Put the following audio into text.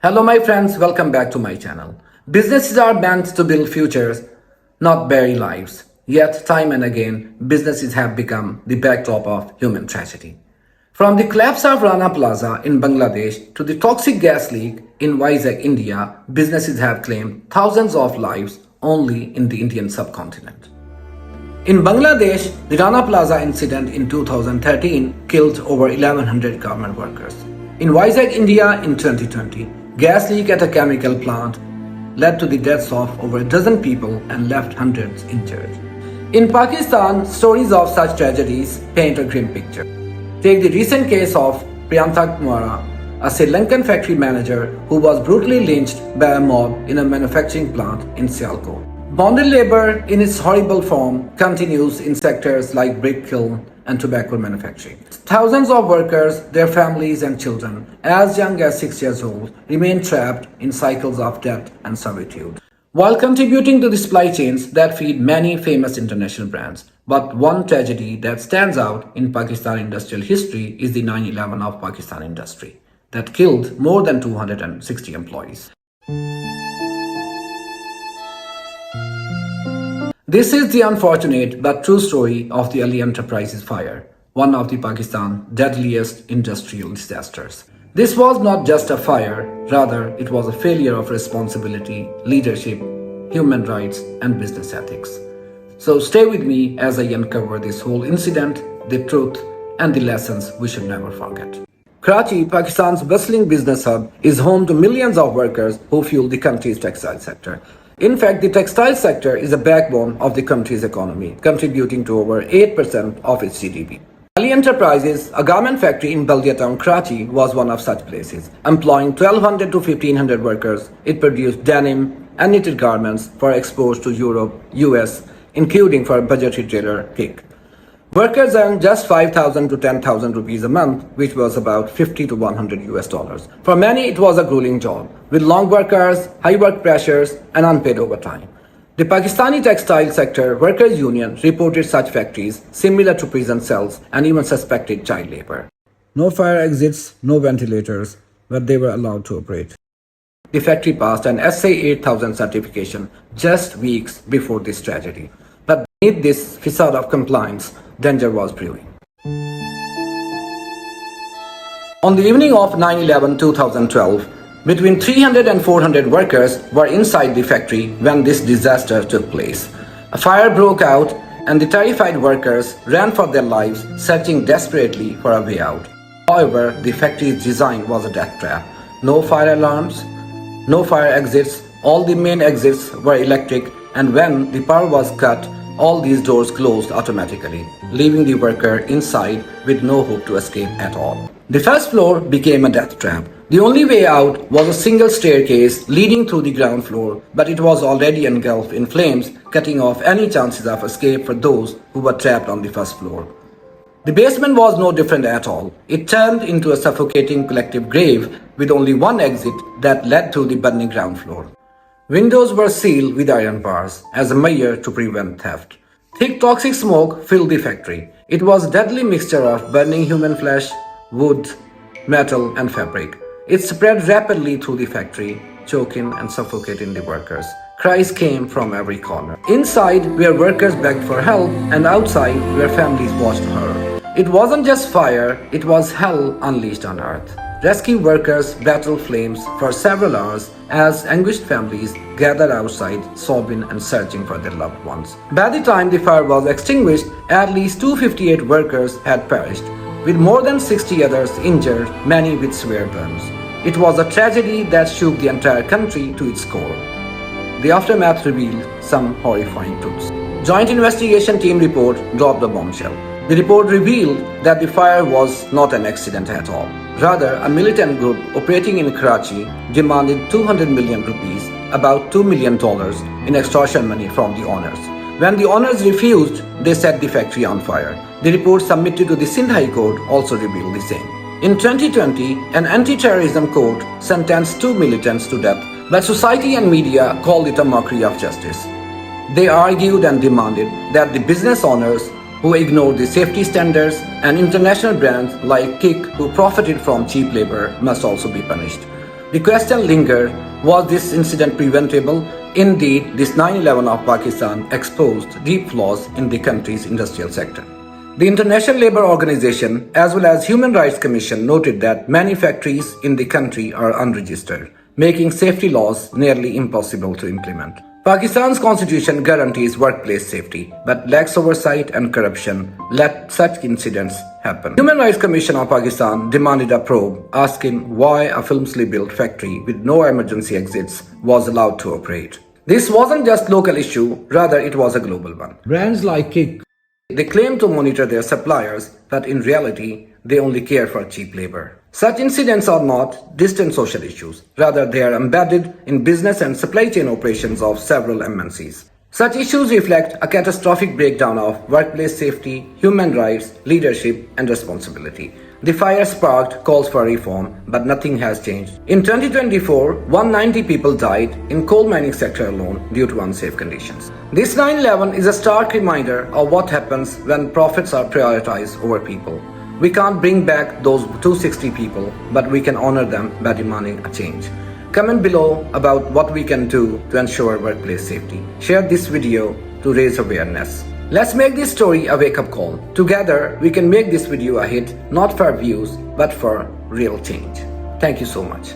Hello my friends, welcome back to my channel. Businesses are meant to build futures, not bury lives. Yet time and again, businesses have become the backdrop of human tragedy. From the collapse of Rana Plaza in Bangladesh to the toxic gas leak in Vizag, India, businesses have claimed thousands of lives only in the Indian subcontinent. In Bangladesh, the Rana Plaza incident in 2013 killed over 1100 government workers. In Vizag, India in 2020, gas leak at a chemical plant led to the deaths of over a dozen people and left hundreds injured. In Pakistan, stories of such tragedies paint a grim picture. Take the recent case of Priyanka Kumara, a Sri Lankan factory manager who was brutally lynched by a mob in a manufacturing plant in Sialkot. Bonded labor in its horrible form continues in sectors like brick kiln and tobacco manufacturing. Thousands of workers, their families and children, as young as 6 years old, remain trapped in cycles of death and servitude. While contributing to the supply chains that feed many famous international brands, but one tragedy that stands out in Pakistan industrial history is the 9/11 of Pakistan industry that killed more than 260 employees. This is the unfortunate but true story of the Ali Enterprises fire, one of the Pakistan's deadliest industrial disasters. This was not just a fire, rather it was a failure of responsibility, leadership, human rights and business ethics. So stay with me as I uncover this whole incident, the truth and the lessons we should never forget. Karachi, Pakistan's bustling business hub, is home to millions of workers who fuel the country's textile sector. In fact, the textile sector is the backbone of the country's economy, contributing to over 8% of its GDP. Ali Enterprises, a garment factory in Baldia town, Karachi, was one of such places. Employing 1,200 to 1,500 workers, it produced denim and knitted garments for exports to Europe, US, including for budget retailer Kick. Workers earned just 5,000 to 10,000 rupees a month, which was about 50 to 100 US dollars. For many, it was a grueling job, with long work hours, high work pressures, and unpaid overtime. The Pakistani textile sector workers' union reported such factories similar to prison cells and even suspected child labor. No fire exits, no ventilators, but they were allowed to operate. The factory passed an SA 8000 certification just weeks before this tragedy. But beneath this facade of compliance, danger was brewing. On the evening of 9/11/2012, between 300 and 400 workers were inside the factory when this disaster took place. A fire broke out and the terrified workers ran for their lives, searching desperately for a way out. However, the factory's design was a death trap. No fire alarms, no fire exits, all the main exits were electric, and when the power was cut, all these doors closed automatically, leaving the worker inside with no hope to escape at all. The first floor became a death trap. The only way out was a single staircase leading through the ground floor, but it was already engulfed in flames, cutting off any chances of escape for those who were trapped on the first floor. The basement was no different at all. It turned into a suffocating collective grave with only one exit that led to the burning ground floor. Windows were sealed with iron bars as a measure to prevent theft. Thick toxic smoke filled the factory. It was a deadly mixture of burning human flesh, wood, metal and fabric. It spread rapidly through the factory, choking and suffocating the workers. Cries came from every corner. Inside, where workers begged for help, and outside, where families watched horror. It wasn't just fire, it was hell unleashed on earth. Rescue workers battled flames for several hours as anguished families gathered outside, sobbing and searching for their loved ones. By the time the fire was extinguished, at least 258 workers had perished, with more than 60 others injured, many with severe burns. It was a tragedy that shook the entire country to its core. The aftermath revealed some horrifying truths. Joint investigation team report dropped the bombshell. The report revealed that the fire was not an accident at all. Rather, a militant group operating in Karachi demanded 200 million rupees, about $2 million, in extortion money from the owners. When the owners refused, they set the factory on fire. The report submitted to the Sindh High Court also revealed the same. In 2020, an anti-terrorism court sentenced 2 militants to death, but society and media called it a mockery of justice. They argued and demanded that the business owners who ignored the safety standards and international brands like Kick, who profited from cheap labor, must also be punished. The question lingered, was this incident preventable? Indeed, this 9/11 of Pakistan exposed deep flaws in the country's industrial sector. The International Labour Organization as well as Human Rights Commission noted that many factories in the country are unregistered, making safety laws nearly impossible to implement. Pakistan's constitution guarantees workplace safety, but lax oversight and corruption let such incidents happen. Human Rights Commission of Pakistan demanded a probe, asking why a filmsly built factory with no emergency exits was allowed to operate. This wasn't just a local issue, rather it was a global one. Brands like Kick, they claim to monitor their suppliers, but in reality, they only care for cheap labor. Such incidents are not distant social issues. Rather, they are embedded in business and supply chain operations of several MNCs. Such issues reflect a catastrophic breakdown of workplace safety, human rights, leadership, and responsibility. The fire sparked calls for reform, but nothing has changed. In 2024, 190 people died in coal mining sector alone due to unsafe conditions. This 9/11 is a stark reminder of what happens when profits are prioritized over people. We can't bring back those 260 people, but we can honor them by demanding a change. Comment below about what we can do to ensure workplace safety. Share this video to raise awareness. Let's make this story a wake-up call. Together, we can make this video a hit, not for views, but for real change. Thank you so much.